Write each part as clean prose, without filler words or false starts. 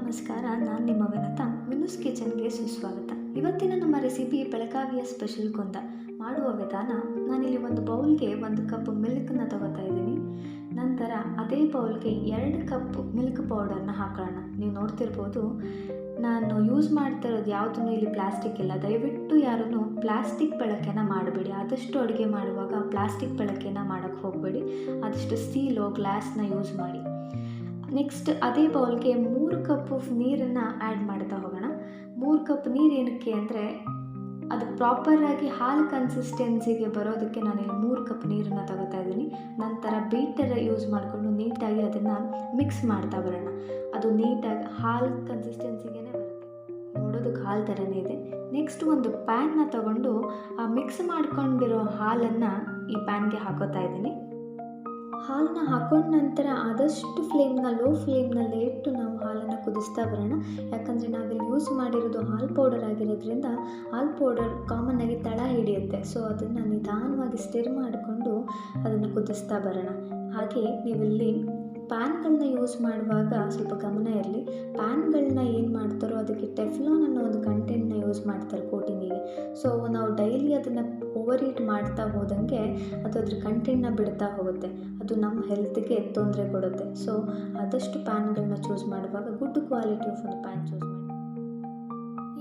ನಮಸ್ಕಾರ. ನಾನು ನಿಮ್ಮ ವಿನತಾ. ಮಿನುಸ್ ಕಿಚನ್ಗೆ ಸುಸ್ವಾಗತ. ಇವತ್ತಿನ ನಮ್ಮ ರೆಸಿಪಿ ಬೆಳಗಾವಿಯ ಸ್ಪೆಷಲ್ ಕೊಂದ. ಮಾಡುವ ವಿಧಾನ: ನಾನಿಲ್ಲಿ ಒಂದು ಬೌಲ್ಗೆ 1 ಕಪ್ ಮಿಲ್ಕನ್ನ ತಗೋತಾ ಇದ್ದೀನಿ. ನಂತರ ಅದೇ ಬೌಲ್ಗೆ 2 ಕಪ್ ಮಿಲ್ಕ್ ಪೌಡರ್ನ ಹಾಕೋಣ. ನೀವು ನೋಡ್ತಿರ್ಬೋದು, ನಾನು ಯೂಸ್ ಮಾಡ್ತಿರೋದು ಯಾವುದೂ ಇಲ್ಲಿ ಪ್ಲಾಸ್ಟಿಕ್ ಇಲ್ಲ. ದಯವಿಟ್ಟು ಯಾರೂ ಪ್ಲಾಸ್ಟಿಕ್ ಬಳಕೆನ ಮಾಡಬೇಡಿ. ಆದಷ್ಟು ಅಡುಗೆ ಮಾಡುವಾಗ ಪ್ಲಾಸ್ಟಿಕ್ ಬಳಕೆನ ಮಾಡೋಕ್ಕೆ ಹೋಗಬೇಡಿ. ಆದಷ್ಟು ಸ್ಟೀಲೋ ಗ್ಲಾಸ್ನ ಯೂಸ್ ಮಾಡಿ. ನೆಕ್ಸ್ಟ್ ಅದೇ ಬೌಲ್ಗೆ 3 ಕಪ್ ನೀರನ್ನು ಆ್ಯಡ್ ಮಾಡ್ತಾ ಹೋಗೋಣ. 3 ಕಪ್ ನೀರು ಏನಕ್ಕೆ ಅಂದರೆ, ಅದು ಪ್ರಾಪರಾಗಿ ಹಾಲು ಕನ್ಸಿಸ್ಟೆನ್ಸಿಗೆ ಬರೋದಕ್ಕೆ ನಾನಿಲ್ಲಿ 3 ಕಪ್ ನೀರನ್ನು ತಗೋತಾ ಇದ್ದೀನಿ. ನಂತರ ಬೀಟರ್ ಯೂಸ್ ಮಾಡಿಕೊಂಡು ನೀಟಾಗಿ ಅದನ್ನು ಮಿಕ್ಸ್ ಮಾಡ್ತಾ ಬರೋಣ. ಅದು ನೀಟಾಗಿ ಹಾಲು ಕನ್ಸಿಸ್ಟೆನ್ಸಿಗೆ ಬರುತ್ತೆ. ನೋಡೋದಕ್ಕೆ ಹಾಲು ಥರನೇ ಇದೆ. ನೆಕ್ಸ್ಟ್ ಒಂದು ಪ್ಯಾನ್ನ ತಗೊಂಡು ಆ ಮಿಕ್ಸ್ ಮಾಡ್ಕೊಂಡಿರೋ ಹಾಲನ್ನು ಈ ಪ್ಯಾನ್ಗೆ ಹಾಕೋತಾ ಇದ್ದೀನಿ. ಹಾಲನ್ನ ಹಾಕೊಂಡ ನಂತರ ಆದಷ್ಟು ಲೋ ಫ್ಲೇಮ್ನಲ್ಲೇ ಇಟ್ಟು ನಾವು ಹಾಲನ್ನು ಕುದಿಸ್ತಾ ಬರೋಣ. ಯಾಕಂದರೆ ನಾವಿಲ್ಲಿ ಯೂಸ್ ಮಾಡಿರೋದು ಹಾಲು ಪೌಡರ್ ಆಗಿರೋದ್ರಿಂದ ಹಾಲು ಪೌಡರ್ ಕಾಮನ್ನಾಗಿ ತಳ ಹಿಡಿಯುತ್ತೆ. ಸೊ ಅದನ್ನು ನಿಧಾನವಾಗಿ ಸ್ಟಿರ್ ಮಾಡಿಕೊಂಡು ಅದನ್ನು ಕುದಿಸ್ತಾ ಬರೋಣ. ಹಾಗೆ ನೀವಿಲ್ಲಿ ಪ್ಯಾನ್ಗಳನ್ನ ಯೂಸ್ ಮಾಡುವಾಗ ಸ್ವಲ್ಪ ಗಮನ ಇರಲಿ. ಪ್ಯಾನ್ಗಳನ್ನ ಏನು ಮಾಡ್ತಾರೋ ಅದಕ್ಕೆ ಟೆಫ್ಲಾನ್ ಅನ್ನೋ ಒಂದು ಕಂಟೆಂಟ್ನ ಯೂಸ್ ಮಾಡ್ತಾರೆ ಕೋಟಿಂಗಿಗೆ. ಸೊ ನಾವು ಡೈಲಿ ಅದನ್ನು ಓವರ್ ಹೀಟ್ ಮಾಡ್ತಾ ಹೋದಂಗೆ ಅದು ಅದ್ರ ಕಂಟೆಂಟ್ನ ಬಿಡ್ತಾ ಹೋಗುತ್ತೆ. ಅದು ನಮ್ಮ ಹೆಲ್ತ್ಗೆ ತೊಂದರೆ ಕೊಡುತ್ತೆ. ಸೊ ಆದಷ್ಟು ಪ್ಯಾನ್ಗಳನ್ನ ಚೂಸ್ ಮಾಡುವಾಗ ಗುಡ್ ಕ್ವಾಲಿಟಿ ಆಫ್ ಒಂದು ಪ್ಯಾನ್ ಚೂಸ್ ಮಾಡಿ.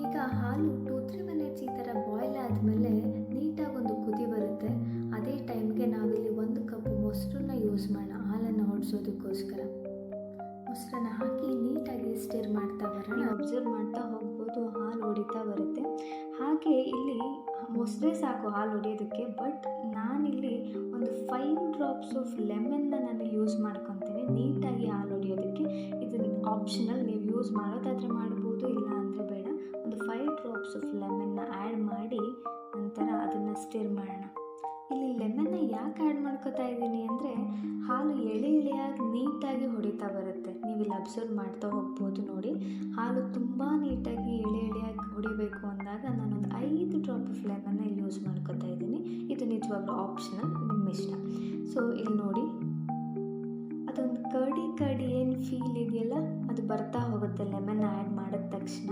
ಈಗ ಹಾಲು 2-3 ಮಿನಿಟ್ಸ್ ಈ ಥರ ಬಾಯ್ಲ್ ಆದಮೇಲೆ ನೀಟಾಗಿ ಒಂದು ಕುದಿ ಬರುತ್ತೆ. ಅದೇ ಟೈಮ್ಗೆ ನಾವಿಲ್ಲಿ 1 ಕಪ್ ಮೊಸರನ್ನ ಯೂಸ್ ಮಾಡೋಣ. ಹಾಲನ್ನು ಹೊಡಿಸೋದಕ್ಕೋಸ್ಕರ ಮೊಸರನ್ನ ಹಾಕಿ ನೀಟಾಗಿ ಸ್ಟಿರ್ ಮಾಡ್ತಾ ಬರೋಣ. ಅಬ್ಸರ್ವ್ ಮಾಡ್ತಾ ಹೋಗ್ಬೋದು, ಹಾಲು ಹೊಡಿತಾ ಬರುತ್ತೆ. ಹಾಗೆ ಇಲ್ಲಿ ಮೊಸರೇ ಸಾಕು ಹಾಲು ಹೊಡಿಯೋದಕ್ಕೆ. ಬಟ್ ನಾನಿಲ್ಲಿ ಒಂದು 5 ಡ್ರಾಪ್ಸ್ ಆಫ್ ಲೆಮನ್ನ ನಾನು ಯೂಸ್ ಮಾಡ್ಕೊತೀನಿ ನೀಟಾಗಿ ಹಾಲು ಹೊಡಿಯೋದಕ್ಕೆ. ಇದು ಆಪ್ಷನಲ್, ನೀವು ಯೂಸ್ ಮಾಡೋದಾದರೆ ಮಾಡ್ಬೋದು, ಇಲ್ಲ ಅಂದರೆ ಬೇಡ. ಒಂದು 5 ಡ್ರಾಪ್ಸ್ ಆಫ್ ಲೆಮನ್ನ ಆ್ಯಡ್ ಮಾಡಿ ನಂತರ ಅದನ್ನು ಸ್ಟಿರ್ ಮಾಡೋಣ. ಇಲ್ಲಿ ಲೆಮನ್ನ ಯಾಕೆ ಆ್ಯಡ್ ಮಾಡ್ಕೋತಾ ಇದ್ದೀನಿ ಅಂದರೆ, ಹಾಲು ಎಳೆಯಾಗಿ ನೀಟಾಗಿ ಹೊಡಿತಾ ಬರುತ್ತೆ. ನೀವು ಇಲ್ಲಿ ಅಬ್ಸರ್ವ್ ಮಾಡ್ತಾ ಹೋಗ್ಬೋದು. ನೋಡಿ, ಹಾಲು ತುಂಬ ನೀಟಾಗಿ ಎಳೆಯಾಗಿ ಹೊಡಿಬೇಕು ಅಂದಾಗ ನಾನೊಂದು 5 ಡ್ರಾಪ್ ಆಫ್ ಲೆಮನ್ನ ಇಲ್ಲಿ ಯೂಸ್ ಮಾಡ್ಕೋತಾ ಇದ್ದೀನಿ. ಇದು ನಿಜವಾಗ್ಲೂ ಆಪ್ಷನಲ್, ನಿಮ್ಮ ಇಷ್ಟ. ಸೊ ಇಲ್ಲಿ ನೋಡಿ, ಅದೊಂದು ಕಡಿ ಏನು ಫೀಲ್ ಇದೆಯಲ್ಲ, ಅದು ಬರ್ತಾ ಹೋಗುತ್ತೆ ಲೆಮನ್ ಆ್ಯಡ್ ಮಾಡಿದ ತಕ್ಷಣ.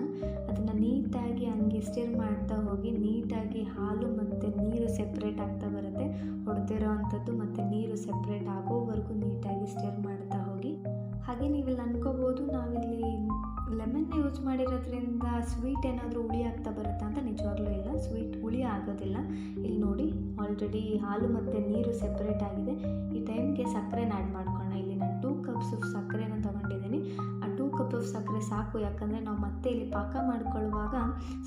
ಅದನ್ನು ನೀಟಾಗಿ ಹಂಗೆ ಸ್ಟಿರ್ ಮಾಡ್ತಾ ಹೋಗಿ ನೀಟಾಗಿ ಹಾಲು ಮತ್ತು ನೀರು ಸೆಪ್ರೇಟ್ ಆಗ್ತಾ ಬರುತ್ತೆ. ಹೊಡೆದಿರೋ ಅಂಥದ್ದು ಮತ್ತು ನೀರು ಸೆಪ್ರೇಟ್ ಆಗೋವರೆಗೂ ನೀಟಾಗಿ ಸ್ಟಿರ್ ಮಾಡ್ತಾ ಹೋಗಿ. ಹಾಗೆ ನೀವಿಲ್ಲಿ ಅನ್ಕೋಬೋದು, ನಾವಿಲ್ಲಿ ಲೆಮನ್ನ ಯೂಸ್ ಮಾಡಿರೋದ್ರಿಂದ ಸ್ವೀಟ್ ಏನಾದರೂ ಹುಳಿ ಆಗ್ತಾ ಬರುತ್ತಾ ಅಂತ. ನಿಜವಾಗ್ಲೂ ಇಲ್ಲ, ಸ್ವೀಟ್ ಹುಳಿ ಆಗೋದಿಲ್ಲ. ಇಲ್ಲಿ ನೋಡಿ, ಆಲ್ರೆಡಿ ಹಾಲು ಮತ್ತು ನೀರು ಸೆಪ್ರೇಟ್ ಆಗಿದೆ. ಈ ಟೈಮ್ಗೆ ಸಕ್ಕರೆನ ಆ್ಯಡ್ ಮಾಡ್ಕೊಳ್ಳೋಣ. ಇಲ್ಲಿ ನಾನು 2 ಕಪ್ಸ್ ಆಫ್ ಸಕ್ಕರೆನ ತೊಗೊಂಡಿದ್ದೀನಿ. ಆ 2 ಕಪ್ ಆಫ್ ಸಕ್ಕರೆ ಸಾಕು. ಯಾಕಂದರೆ ನಾವು ಮತ್ತೆ ಇಲ್ಲಿ ಪಾಕ ಮಾಡ್ಕೊಳ್ಳುವಾಗ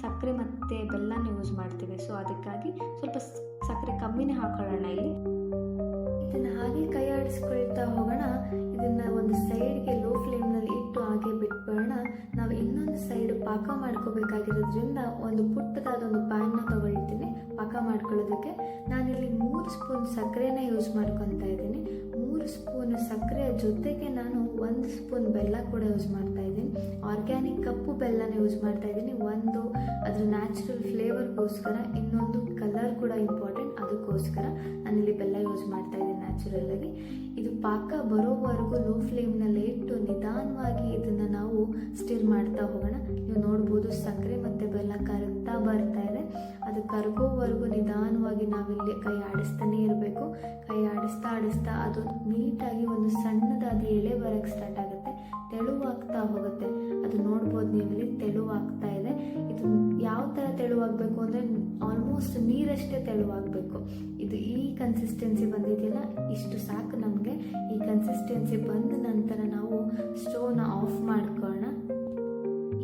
ಸಕ್ಕರೆ ಮತ್ತು ಬೆಲ್ಲನ ಯೂಸ್ ಮಾಡ್ತೀವಿ. ಸೊ ಅದಕ್ಕಾಗಿ ಸ್ವಲ್ಪ ಸಕ್ಕರೆ ಕಮ್ಮಿನೇ ಹಾಕೊಳ್ಳೋಣ. ಇಲ್ಲಿ ಇದನ್ನು ಹಾಗೆ ಕೈ ಆಡಿಸ್ಕೊಳ್ತಾ ಹೋಗೋಣ. ಇದನ್ನು ಒಂದು ಸೈಡ್ಗೆ ಲೋ ಫ್ಲೇಮ್ನಲ್ಲಿ ಇಟ್ಟು ಹಾಗೆ ಬಿಟ್ಬಿಡೋಣ. ನಾವು ಇನ್ನೊಂದು ಸೈಡ್ ಪಾಕ ಮಾಡ್ಕೋಬೇಕಾಗಿರೋದ್ರಿಂದ ಒಂದು ಪುಟ್ಟದಾದೊಂದು ಪ್ಯಾನ್ನ ತೊಗೊಳ್ತೀನಿ ಪಾಕ ಮಾಡ್ಕೊಳ್ಳೋದಕ್ಕೆ. ನಾನಿಲ್ಲಿ 3 ಸ್ಪೂನ್ ಸಕ್ಕರೆನ ಯೂಸ್ ಮಾಡ್ಕೊತಾ ಇದ್ದೀನಿ. 3 ಸ್ಪೂನ್ ಸಕ್ಕರೆಯ ಜೊತೆಗೆ ನಾನು 1 ಸ್ಪೂನ್ ಬೆಲ್ಲ ಕೂಡ ಯೂಸ್ ಮಾಡ್ತಾ ಇದ್ದೀನಿ. ಆರ್ಗ್ಯಾನಿಕ್ ಕಪ್ಪು ಬೆಲ್ಲನ ಯೂಸ್ ಮಾಡ್ತಾ ಇದ್ದೀನಿ. ಒಂದು ಅದರ ನ್ಯಾಚುರಲ್ ಫ್ಲೇವರ್ಗೋಸ್ಕರ, ಇನ್ನೊಂದು ಕಲರ್ ಕೂಡ ಇಂಪಾರ್ಟೆಂಟ್, ಅದಕ್ಕೋಸ್ಕರ ನಾನಿಲ್ಲಿ ಬೆಲ್ಲ ಯೂಸ್ ಮಾಡ್ತಾ ಇದ್ದೀನಿ ನ್ಯಾಚುರಲ್ಲಾಗಿ. ಇದು ಪಾಕ ಬರೋವರೆಗೂ ಲೋ ಫ್ಲೇಮ್ನಲ್ಲೇ ಇಟ್ಟು ನಿಧಾನವಾಗಿ ಇದನ್ನು ನಾವು ಸ್ಟಿರ್ ಮಾಡ್ತಾ ಹೋಗೋಣ. ನೀವು ನೋಡ್ಬೋದು, ಸಕ್ಕರೆ ಮತ್ತು ಬೆಲ್ಲ ಕರಗ್ತಾ ಬರ್ತಾ ಇದೆ. ಅದು ಕರಗೋವರೆಗೂ ನಿಧಾನವಾಗಿ ನಾವಿಲ್ಲಿ ಕೈ ಆಡಿಸ್ತಾನೇ ಇರಬೇಕು. ಕೈ ಆಡಿಸ್ತಾ ಅದು ನೀಟಾಗಿ ಒಂದು ಸಣ್ಣದಾದ ಎಳೆ ಬರೋಕ್ಕೆ ಸ್ಟಾರ್ಟ್ ಆಗುತ್ತೆ. ತೆಳುವಾಗ್ತಾ ಹೋಗುತ್ತೆ. ಅದು ನೋಡ್ಬೋದು ನೀವಿಲ್ಲಿ ತೆಳುವಾಗ್ತಾ ಇದೆ. ಇದು ಯಾವ ಥರ ತೆಳುವಾಗಬೇಕು ಅಂದರೆ, ಆಲ್ಮೋಸ್ಟ್ ನೀರಷ್ಟೇ ತೆಳುವಾಗಬೇಕು. ಇದು ಈ ಕನ್ಸಿಸ್ಟೆನ್ಸಿ ಬಂದಿದೆಯಲ್ಲ, ಇಷ್ಟು ಸಾಕು ನಮಗೆ. ಈ ಕನ್ಸಿಸ್ಟೆನ್ಸಿ ಬಂದ ನಂತರ ನಾವು ಸ್ಟವ್ನ ಆಫ್ ಮಾಡ್ಕೊಳ್ಳೋಣ.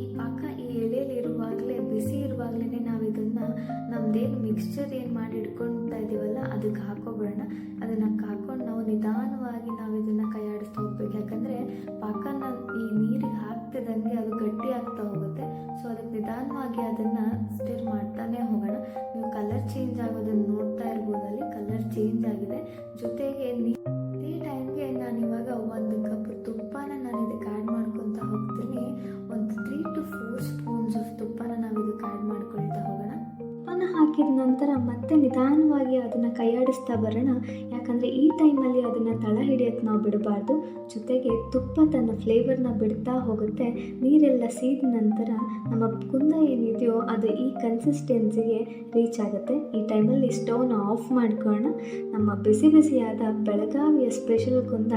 ಈ ಪಾಕ ಈ ಎಳೆಯಲ್ಲಿರುವಾಗಲೇ, ಬಿಸಿ ಇರುವಾಗಲೇ ನಾವು ಇದನ್ನು ನಮ್ಮದೇನು ಮಿಕ್ಸ್ಚರ್ ಏನು ಮಾಡಿ ಇಟ್ಕೊಳ್ತಾ ಇದ್ದೀವಲ್ಲ ಅದಕ್ಕೆ ಹಾಕೋಬಿಡೋಣ. ಅದನ್ನು ಹಾಕ್ಕೊಂಡು ನಾವು ನಿಧಾನವಾಗಿ ನಾವು ಇದನ್ನು ಕೈ ಆಡಿಸ್ತಾ ಹೋಗ್ಬೇಕು. ಯಾಕಂದರೆ ಪಾಕನ ಈ ನೀರಿಗೆ ಹಾಕ್ತಿದ್ದಂಗೆ ಅದು ಗಟ್ಟಿ ಆಗ್ತಾ ಹೋಗುತ್ತೆ. ಸೊ ಅದಕ್ಕೆ ನಿಧಾನವಾಗಿ ಅದನ್ನು ಸ್ಟಿರ್ ಮಾಡ್ತಾನೆ ಹೋಗೋಣ. ನೀವು ಕಲರ್ ಚೇಂಜ್ ಆಗೋದನ್ನು ನೋಡ್ತಾ ಇರ್ಬೋದು. ಅಲ್ಲಿ ಕಲರ್ ಚೇಂಜ್ ಆಗಿದೆ. ಜೊತೆಗೆ ಇದೇ ಟೈಮ್ಗೆ ನಾನಿವಾಗ 1 ಕಪ್ ತುಪ್ಪನ ನಾನು ಇದಕ್ಕೆ ಆ್ಯಡ್ ಮಾಡ್ಕೊತಾ ಹೋಗ್ತೀನಿ. ಒಂದು 3 to 4 ಸ್ಪೂನ್ಸ್ ಆಫ್ ತುಪ್ಪನ ನಾವು ಇದಕ್ಕೆ ಆ್ಯಡ್ ಮಾಡ್ಕೊಳ್ತಾ ಹೋಗೋಣ. ತುಪ್ಪನ ಹಾಕಿದ ನಂತರ ಮತ್ತೆ ನಿಧಾನವಾಗಿ ಅದನ್ನು ಕೈ ಆಡಿಸ್ತಾ ಬರೋಣ. ಯಾಕಂದರೆ ಈ ಟೈಮಲ್ಲಿ ಅದನ್ನು ತಳ ಹಿಡಿಯೋಕ್ಕೆ ನಾವು ಬಿಡಬಾರ್ದು. ಜೊತೆಗೆ ತುಪ್ಪ ತನ್ನ ಫ್ಲೇವರ್ನ ಬಿಡ್ತಾ ಹೋಗುತ್ತೆ. ನೀರೆಲ್ಲ ಸೀದ ನಂತರ ನಮ್ಮ ಕುಂದ ಏನಿದೆಯೋ ಅದು ಈ ಕನ್ಸಿಸ್ಟೆನ್ಸಿಗೆ ರೀಚ್ ಆಗುತ್ತೆ. ಈ ಟೈಮಲ್ಲಿ ಸ್ಟವ್ನ ಆಫ್ ಮಾಡ್ಕೊಳ್ಳೋಣ. ನಮ್ಮ ಬಿಸಿ ಬಿಸಿಯಾದ ಬೆಳಗಾವಿಯ ಸ್ಪೆಷಲ್ ಕುಂದ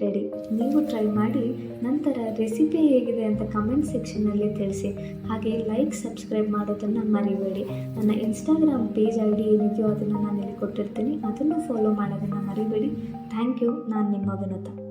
ರೆಡಿ. ನೀವು ಟ್ರೈ ಮಾಡಿ ನಂತರ ರೆಸಿಪಿ ಹೇಗಿದೆ ಅಂತ ಕಮೆಂಟ್ ಸೆಕ್ಷನಲ್ಲಿ ತಿಳಿಸಿ. ಹಾಗೆ ಲೈಕ್ ಸಬ್ಸ್ಕ್ರೈಬ್ ಮಾಡೋದನ್ನು ಮರಿಬೇಡಿ. ನನ್ನ ಇನ್ಸ್ಟಾಗ್ರಾಮ್ ಪೇಜ್ ID ಏನಿದೆಯೋ ಅದನ್ನು ನಾನು ಇಲ್ಲಿ ಕೊಟ್ಟಿರ್ತೀನಿ, ಅದನ್ನು ಫಾಲೋ ಮಾಡೋದನ್ನು ಮರಿಬೇಡಿ. Thank you. ನಾನು ನಿಮ್ಮ ವಿನುತಾ.